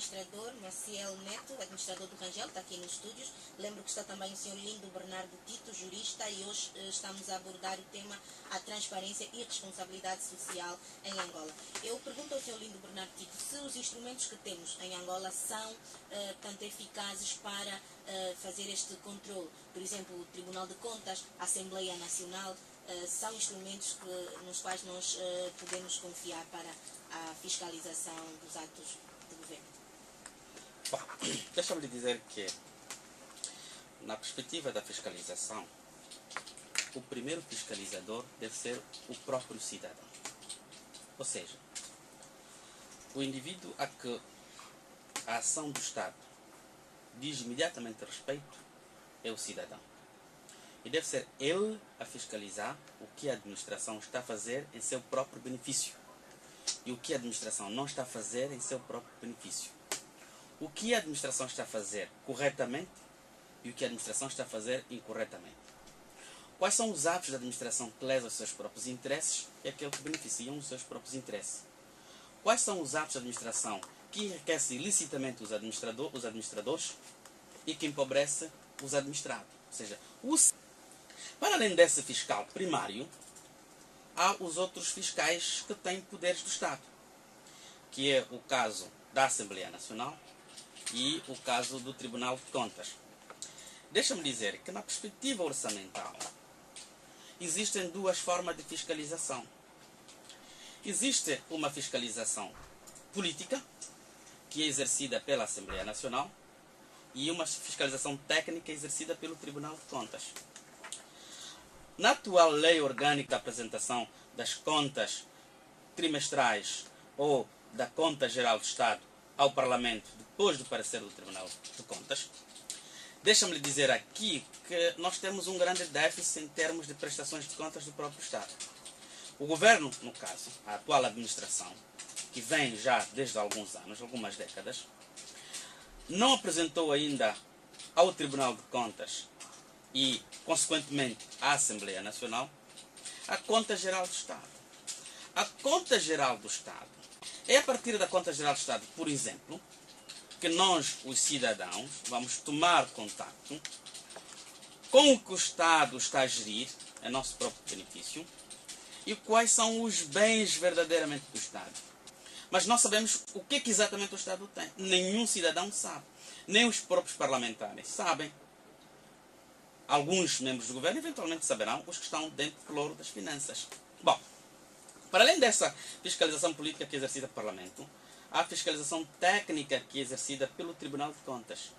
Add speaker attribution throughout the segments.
Speaker 1: administrador Maciel Neto, administrador do Rangel, está aqui nos estúdios. Lembro que está também o senhor Lindo Bernardo Tito, jurista, e hoje estamos a abordar o tema a transparência e responsabilidade social em Angola. Eu pergunto ao senhor Lindo Bernardo Tito se os instrumentos que temos em Angola são tanto eficazes para fazer este controle. Por exemplo, o Tribunal de Contas, a Assembleia Nacional, são instrumentos nos quais nós podemos confiar para a fiscalização dos atos de governo.
Speaker 2: Bom, deixa-me lhe dizer que, na perspectiva da fiscalização, o primeiro fiscalizador deve ser o próprio cidadão. Ou seja, o indivíduo a que a ação do Estado diz imediatamente respeito é o cidadão. E deve ser ele a fiscalizar o que a administração está a fazer em seu próprio benefício. E o que a administração não está a fazer em seu próprio benefício. O que a administração está a fazer corretamente e o que a administração está a fazer incorretamente. Quais são os atos da administração que lesam os seus próprios interesses e aqueles que beneficiam os seus próprios interesses. Quais são os atos da administração que enriquecem ilicitamente os administradores e que empobrecem os administrados. Ou seja, para além desse fiscal primário, há os outros fiscais que têm poderes do Estado, que é o caso da Assembleia Nacional e o caso do Tribunal de Contas. Deixa-me dizer que, na perspectiva orçamental, existem duas formas de fiscalização. Existe uma fiscalização política, que é exercida pela Assembleia Nacional, e uma fiscalização técnica exercida pelo Tribunal de Contas. Na atual lei orgânica da apresentação das contas trimestrais ou da Conta Geral do Estado ao Parlamento, depois do parecer do Tribunal de Contas, deixa-me lhe dizer aqui que nós temos um grande déficit em termos de prestações de contas do próprio Estado. O governo, no caso, a atual administração, que vem já desde alguns anos, algumas décadas, não apresentou ainda ao Tribunal de Contas e, consequentemente, à Assembleia Nacional, a Conta Geral do Estado. A Conta Geral do Estado é a partir da Conta Geral do Estado, por exemplo, que nós, os cidadãos, vamos tomar contato com o que o Estado está a gerir, a nosso próprio benefício, e quais são os bens verdadeiramente do Estado. Mas nós sabemos o que exatamente o Estado tem. Nenhum cidadão sabe. Nem os próprios parlamentares sabem. Alguns membros do governo eventualmente saberão, os que estão dentro do louro das finanças. Bom, para além dessa fiscalização política que é exercida pelo Parlamento, há a fiscalização técnica que é exercida pelo Tribunal de Contas.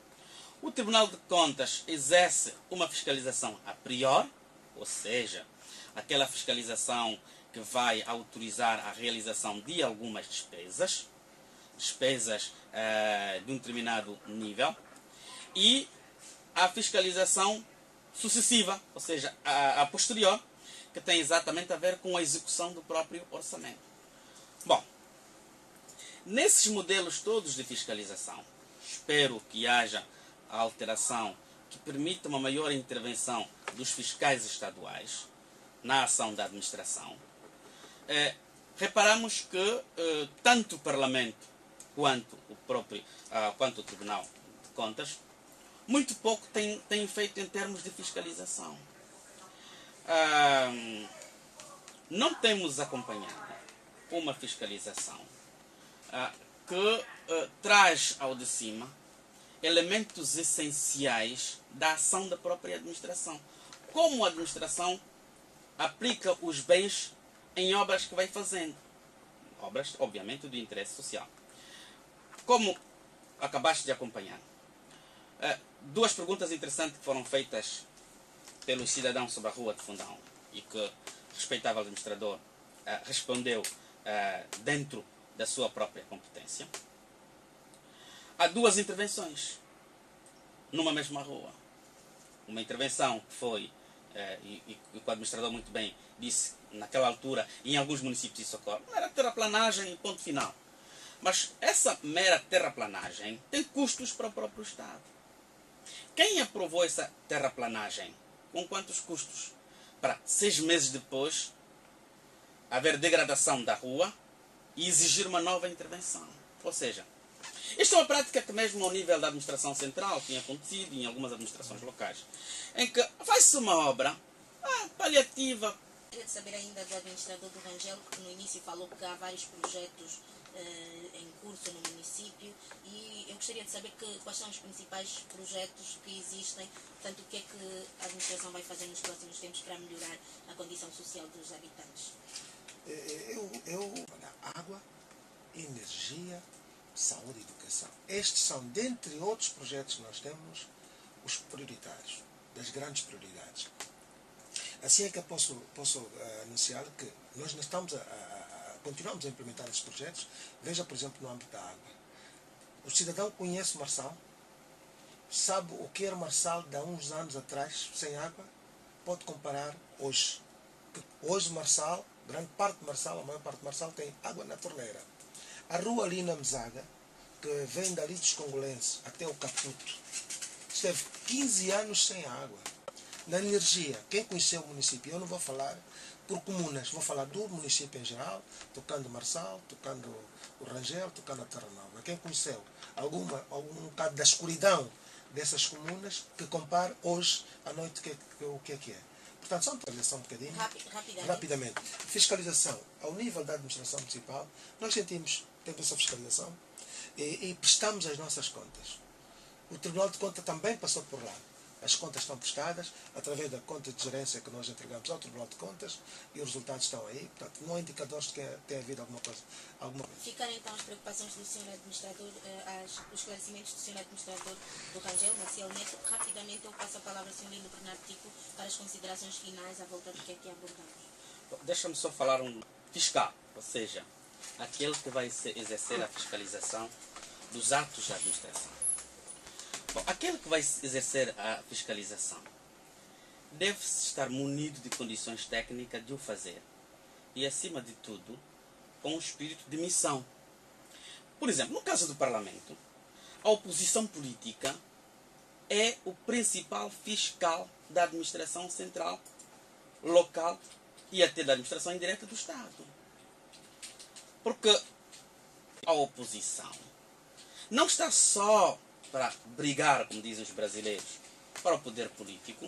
Speaker 2: O Tribunal de Contas exerce uma fiscalização a priori, ou seja, aquela fiscalização que vai autorizar a realização de algumas despesas de um determinado nível, e a fiscalização sucessiva, ou seja, a posterior, que tem exatamente a ver com a execução do próprio orçamento. Bom, nesses modelos todos de fiscalização, espero que haja a alteração que permita uma maior intervenção dos fiscais estaduais na ação da administração. Reparamos que tanto o Parlamento quanto o Tribunal de Contas muito pouco tem feito em termos de fiscalização. Não temos acompanhado uma fiscalização que traz ao de cima elementos essenciais da ação da própria administração. Como a administração aplica os bens em obras que vai fazendo. Obras, obviamente, do interesse social. Como acabaste de acompanhar, duas perguntas interessantes que foram feitas pelos cidadãos sobre a rua de Fundão e que o respeitável administrador respondeu dentro da sua própria competência. Há duas intervenções numa mesma rua. Uma intervenção que foi, e o administrador muito bem disse naquela altura, e em alguns municípios isso ocorre, era terraplanagem e ponto final. Mas essa mera terraplanagem tem custos para o próprio Estado. Quem aprovou essa terraplanagem? Com quantos custos? Para 6 meses depois haver degradação da rua e exigir uma nova intervenção. Ou seja, Isto é uma prática que mesmo ao nível da administração central tinha acontecido em algumas administrações locais, em que faz-se uma obra paliativa.
Speaker 1: Queria saber ainda do administrador do Rangel, que no início falou que há vários projetos em curso no município, e eu gostaria de saber quais são os principais projetos que existem, portanto, o que é que a administração vai fazer nos próximos tempos para melhorar a condição social dos habitantes.
Speaker 3: Água, energia, saúde e educação. Estes são, dentre outros projetos que nós temos, os prioritários, das grandes prioridades. Assim é que eu posso anunciar que nós continuamos a implementar esses projetos. Veja, por exemplo, no âmbito da água. O cidadão conhece Marçal, sabe o que era Marçal de há uns anos atrás, sem água, pode comparar hoje. Hoje Marçal, grande parte de Marçal, a maior parte de Marçal tem água na torneira. A rua ali na Mesaga, que vem dali dos congolenses até o Caputo, esteve 15 anos sem água. Na energia, quem conheceu o município, eu não vou falar por comunas, vou falar do município em geral, tocando Marçal, tocando o Rangel, tocando a Terra Nova. Quem conheceu algum bocado da escuridão dessas comunas, que compare hoje à noite o que é. Portanto, só uma atualização um bocadinho. Rapidamente. Fiscalização. Ao nível da administração municipal, nós temos essa fiscalização e prestamos as nossas contas. O Tribunal de Contas também passou por lá. As contas estão prestadas através da conta de gerência que nós entregamos ao Tribunal de Contas e os resultados estão aí. Portanto, não há indicadores de que tem havido alguma coisa.
Speaker 1: Ficaram então as preocupações do Sr. Administrador, os esclarecimentos do Sr. Administrador do Rangel, Maciel Neto. Rapidamente eu passo a palavra ao Sr. Lindo Bernardo Tico para as considerações finais à volta do que é que abordamos.
Speaker 2: Deixa-me só falar um fiscal, ou seja, aquele que vai exercer a fiscalização dos atos da administração. Bom, aquele que vai exercer a fiscalização deve estar munido de condições técnicas de o fazer e, acima de tudo, com um espírito de missão. Por exemplo, no caso do Parlamento, a oposição política é o principal fiscal da administração central, local e até da administração indireta do Estado. Porque a oposição não está só para brigar, como dizem os brasileiros, para o poder político,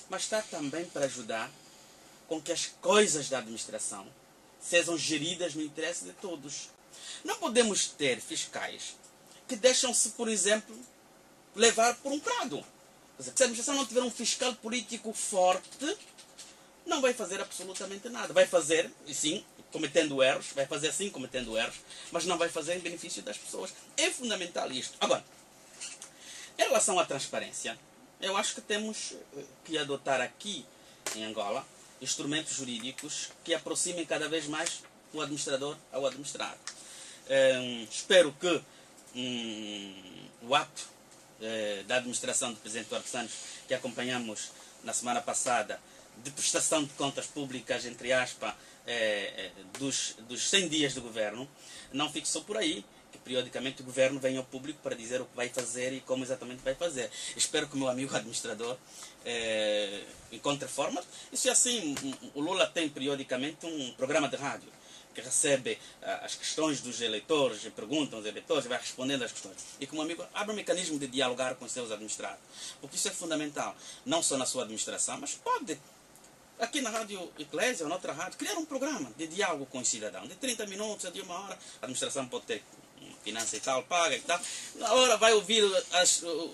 Speaker 2: mas está também para ajudar com que as coisas da administração sejam geridas no interesse de todos. Não podemos ter fiscais que deixam-se, por exemplo, levar por um prado. Se a administração não tiver um fiscal político forte, não vai fazer absolutamente nada. Vai fazer, e sim, cometendo erros, vai fazer assim, cometendo erros, mas não vai fazer em benefício das pessoas. É fundamental isto. Agora, em relação à transparência, eu acho que temos que adotar aqui, em Angola, instrumentos jurídicos que aproximem cada vez mais o administrador ao administrado. Espero que o ato da administração do Presidente Duarte Santos, que acompanhamos na semana passada, de prestação de contas públicas, entre aspas, dos 100 dias do governo, não fique só por aí, que periodicamente o governo venha ao público para dizer o que vai fazer e como exatamente vai fazer. Espero que o meu amigo administrador encontre forma. Isso é assim, o Lula tem periodicamente um programa de rádio que recebe as questões dos eleitores, perguntam aos eleitores, vai respondendo às questões. E como amigo, abre um mecanismo de dialogar com os seus administrados. Porque isso é fundamental, não só na sua administração, mas pode, aqui na Rádio Eclésia ou na outra rádio, criar um programa de diálogo com o cidadão, de 30 minutos a de uma hora. A administração pode ter finança e tal, paga e tal. Na hora vai ouvir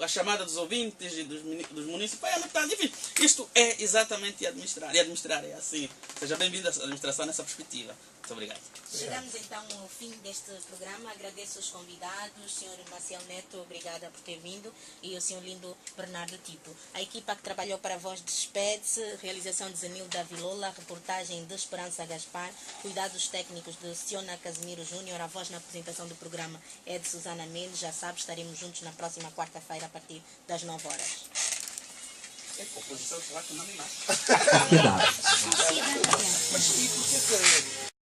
Speaker 2: a chamada dos ouvintes e dos municípios, vai anotar. Enfim, isto é exatamente administrar. E administrar é assim. Seja bem-vindo à administração nessa perspectiva. Muito obrigado.
Speaker 1: Chegamos então ao fim deste programa. Agradeço os convidados, o Sr. Maciel Neto, obrigada por ter vindo, e o Sr. Lindo Bernardo Tipo. A equipa que trabalhou para a voz despede-se, realização de Zenilda Vilola, reportagem de Esperança Gaspar, cuidados técnicos de Siona Casimiro Júnior, a voz na apresentação do programa é de Susana Mendes. Já sabe, estaremos juntos na próxima quarta-feira a partir das 9 horas.
Speaker 2: É composição, será que não é nada.
Speaker 3: Mas e por que